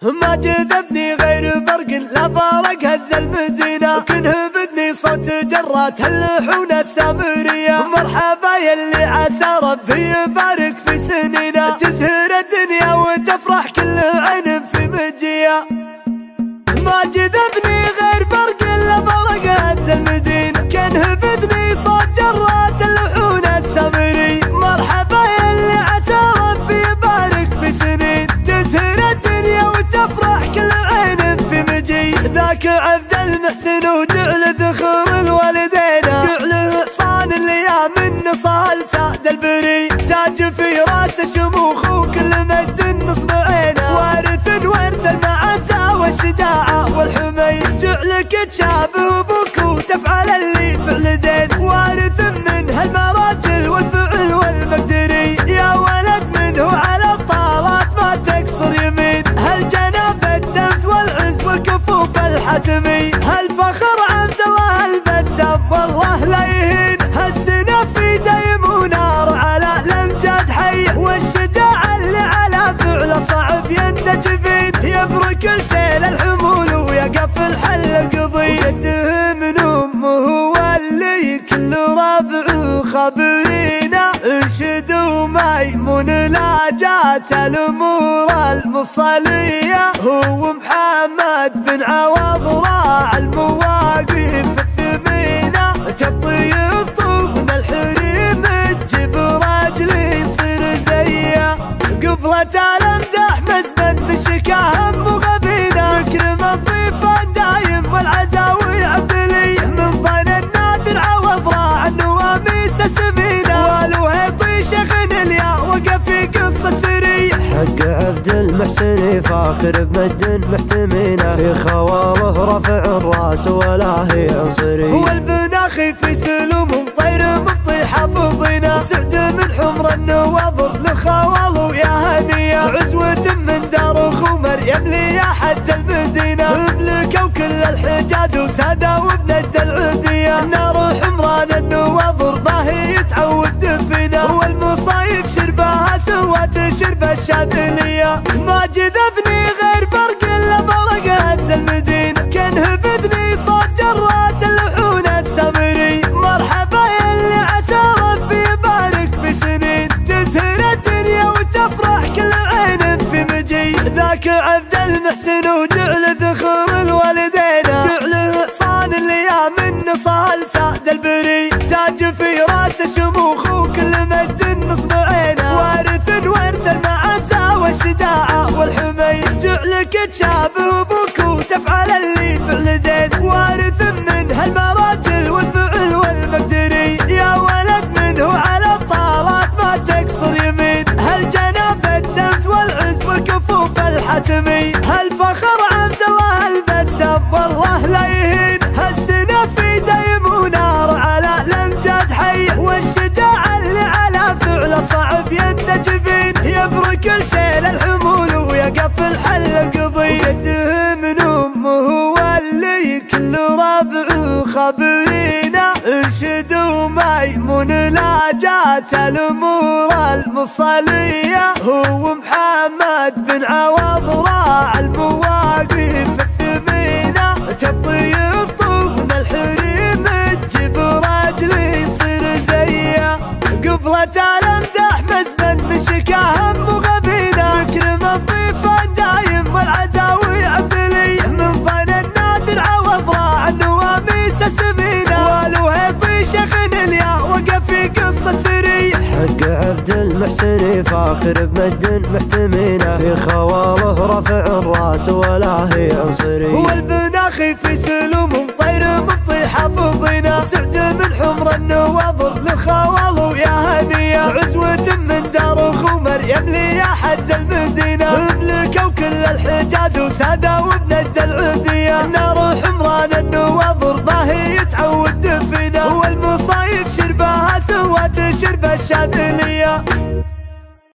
ما جذبني غير برق لا فرق هز المدينة، كنه بدني صوت جرات اللحون السامرية. مرحبا يلي عسى ربي يبارك في سنينا، تزهر الدنيا وتفرح كل عين في مجية. ما جذبني غير برق لا فرق هز المدينة، كنه بدني صوت جرات اللحون السامرية. مرحبا يلي عسى ربي يبارك في سنين، تزهر الدنيا وتفرح كل عين في مجي. ذاك عبد المحسن وجعل ذخور الوالدين، جعله حصان اللي من صهل ساد البري. تاج في راس شموخ وكل مجد نصب عينه، وارث المعزة والشجاعة والحمي. جعلك تشابه ابوك وتفعل اللي فعل دين، وارث من هالمراجل والفعل والمقدري. يا ولد منه على الطارات ما تقصر يمين، هالجناب الدمت والعز والكفوف الحتمي. هالفخر عبد الله البسام والله لا يهين، هالسنة في دايم ونار على الامجاد حي. والشجاعة اللي على فعله صعب ينتجبين، يبرك السيل الحمول ويقف الحل القضي. وجده من امه واللي كل ربعه خبرينا، انشدوا ميمون لا جات الامور المفصلية. هو محمد بن عوض راعى المواقف الثمينة، تبطيب طون الحريم تجيب راجلي يصير زيه. قبلة الامدح مزبن بشكاه مغبينة، نكرم الضيفان دايم والعزاوي عبدلي. من ضن النادر عوض راعى النواميس السمينة، والوهيطي شيخ اليا وقف في قصة سري. حق عبد المحسن فاخر بمجد محتمينه، في خواله رفع الراس ولا هي عنصري. هو البناخي في سلوم طير مبطي حافظينا، سعد من حمر النواظر لخواله يا هنية. عزوة من دار اخو مريم لي يا حد المدينة، مملكة وكل الحجاز وسادة وبنجد العبية. نار حمران النواظر ما هي تعود دفينة، هو المصايب شربها سوت شرب الشاذلية. ما جذبني غير برق الا برق هز المدينة، كنه بدني صوت جرات اللحون السامري. مرحبا يلي عسى ربي يبارك في سنين، تزهر الدنيا وتفرح كل عين في مجي. ذاك عبد المحسن وجعل ذخور الوالدين، جعله حصان اللي من صهل ساد البري. تاج في راس شموخ وكل مجد نصب عينه، وارث المعزة والشجاعة والحمي. جعلك تشابه ابوك وتفعل اللي فعل دين، وارث من هالمراجل والفعل والمقدري. يا ولد منه على الطارات ما تقصر يمين، هالجناب الدمت والعز والكفوف الحتمي. هالفخر عبد الله البسام والله لا يهين، هالسنة في دايم ونار على الامجاد حي. والشجاعة اللي على فعله صعب ينتجبين، يبرك السيل الحمول ويقف الحل القضي. وجده من امه واللي كل ربعه خبرينا، انشدوا ميمون لا جات الامور المفصلية. هو محمد بن عوض راعى المواقف الثمينة، تبطيب طون الحريم تجيب راجلي يصير زيه. قبلة الامدح مزبن بشكاه مغبينة، نكرم الضيفان دايم والعزاوي عبدلي. من ضن النادر عوض راعى النواميس السمينة، والوهيطي شيخ اليا وقف في قصة سري. حق عبد المحسن فاخر بمجد محتمينه، في خواله رفع الراس ولا هي عنصري. هو البناخي في سلوم طير مبطي حافظينا، سعد من حمر النواظر لخواله يا هنية. عزوة من دار اخو مريم لي يا حد المدينة، مملكة وكل الحجاز وسادة وبنجد العبية. نار حمران النواظر ما هي تعود دفينة، هو المصايب شربها سوت شرب الشاذلية.